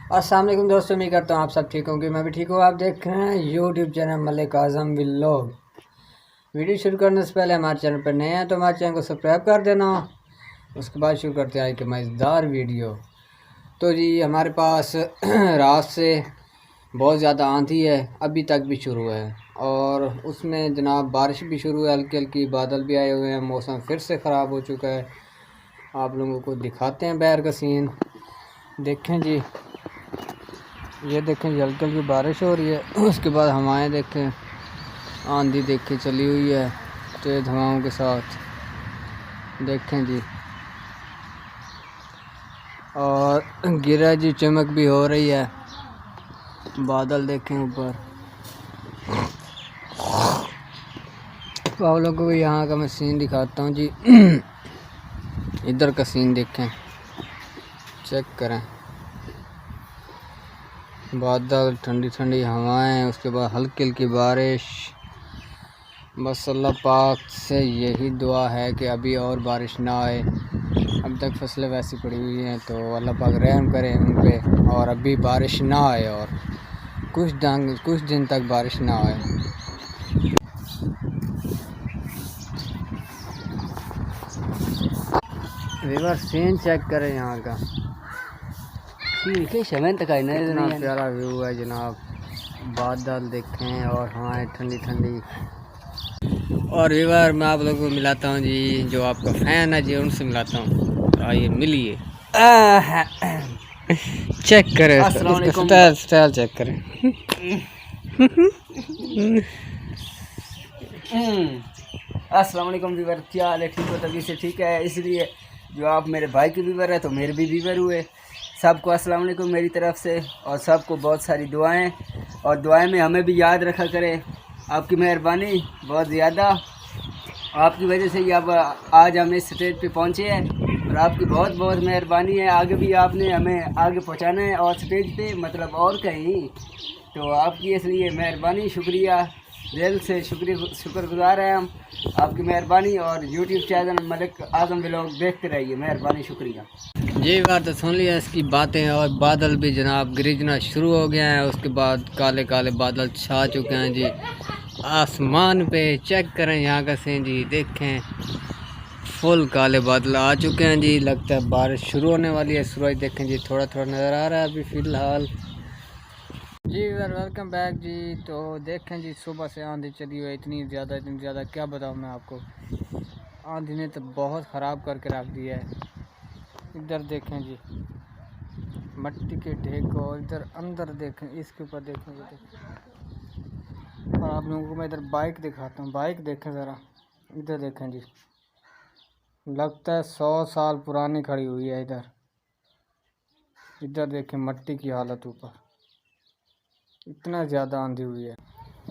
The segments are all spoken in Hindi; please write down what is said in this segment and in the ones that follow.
अस्सलाम वालेकुम दोस्तों, उम्मीद करता हूँ आप सब ठीक होंगे। मैं भी ठीक हूँ। आप देख रहे हैं यूट्यूब चैनल मलिक आज़म व्लॉग। वीडियो शुरू करने से पहले हमारे चैनल पर नए हैं तो हमारे चैनल को सब्सक्राइब कर देना। उसके बाद शुरू करते हैं एक मज़ेदार वीडियो। तो जी हमारे पास रात से बहुत ज़्यादा आंधी है, अभी तक भी शुरू है, और उसमें जनाब बारिश भी शुरू है, हल्की हल्की बादल भी आए हुए हैं। मौसम फिर से ख़राब हो चुका है। आप लोगों को दिखाते हैं बाहर का सीन। देखें जी, ये देखें जी, हल्की हल्की बारिश हो रही है। उसके बाद हवाएं देखें, आंधी देखें चली हुई है तेज़ हवाओं के साथ। देखें जी, और गिरा जी चमक भी हो रही है। बादल देखें ऊपर। तो आप लोगों को यहाँ का मैं सीन दिखाता हूँ जी। इधर का सीन देखें, चेक करें। बादल, ठंडी ठंडी हवाएं, उसके बाद हल्की हल्की बारिश। बस अल्लाह पाक से यही दुआ है कि अभी और बारिश ना आए। अब तक फसलें वैसी पड़ी हुई हैं, तो अल्लाह पाक रहम करें उन पे, और अभी बारिश ना आए और कुछ दिन तक बारिश ना आए। रिवर सीन चेक करें यहाँ का, ठीक है। शमन तक कितना प्यारा व्यू है जनाब। बादल देखें और हवाएं ठंडी ठंडी। और रिवर मैं आप लोगों को मिलाता हूँ जी, जो आपका फैन है जी उनसे मिलाता हूँ। तो आइए मिलिए, चेक करें इसका स्टाइल चेक करें। अस्सलाम वालेकुम व्यूवर, क्या हाल है? ठीक हो? तभी से ठीक है। इसलिए जो आप मेरे भाई के व्यूवर है तो मेरे भी व्यूवर हुए। सबको अस्सलाम वालेकुम मेरी तरफ से, और सबको बहुत सारी दुआएं, और दुआएं में हमें भी याद रखा करें। आपकी मेहरबानी बहुत ज़्यादा, आपकी वजह से ही अब आज हम इस स्टेज पे पहुँचे हैं, और आपकी बहुत बहुत मेहरबानी है। आगे भी आपने हमें आगे पहुँचाना है, और स्टेज पे मतलब और कहीं। तो आपकी इसलिए मेहरबानी, शुक्रिया, दिल से शुक्रगुजार हैं हम आपकी मेहरबानी। और यूट्यूब चैनल मलिक आज़म व्लॉग देखते रहिए। मेहरबानी, शुक्रिया ये बात तो सुन लिया इसकी बातें। और बादल भी जनाब गरजना शुरू हो गया है। उसके बाद काले काले बादल छा चुके हैं जी आसमान पे। चेक करें यहाँ का सीन जी, देखें फुल काले बादल आ चुके हैं जी। लगता है बारिश शुरू होने वाली है। सूरज देखें जी थोड़ा थोड़ा नज़र आ रहा है अभी फ़िलहाल जी। वेलकम बैक जी। तो देखें जी, सुबह से आंधी चली हुई है, इतनी ज़्यादा क्या बताऊँ मैं आपको। आंधी ने तो बहुत ख़राब करके रख दिया है। इधर देखें जी, मिट्टी के ढेर, और इधर अंदर देखें, इसके ऊपर देखें, ये देखें। और आप लोगों को मैं इधर बाइक दिखाता हूँ। बाइक देखें ज़रा, इधर देखें जी, लगता है 100 साल पुरानी खड़ी हुई है इधर। इधर देखें मिट्टी की हालत ऊपर, इतना ज़्यादा आंधी हुई है,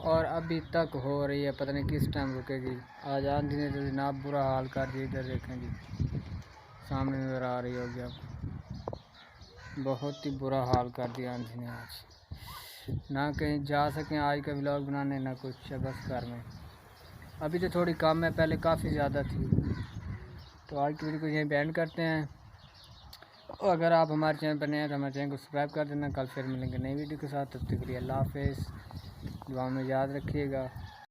और अभी तक हो रही है। पता नहीं किस टाइम रुकेगी। आज आंधी ने तो जनाब बुरा हाल कर दिया। इधर देखें जी, सामने नज़र आ रही होगी आपको, बहुत ही बुरा हाल कर दिया आंधी ने। आज ना कहीं जा सकें आज का व्लॉग बनाने, ना कुछ, बस घर में। अभी तो थोड़ी कम है, पहले काफ़ी ज़्यादा थी। तो आज की वीडियो को यहीं पे एंड करते हैं। और अगर आप हमारे चैनल पर नए हैं तो हमारे चैनल को सब्सक्राइब कर देना। कल फिर मिलेंगे नई वीडियो के साथ। तब तक के लिए अल्लाह हाफ़िज़। दुआ में याद रखिएगा।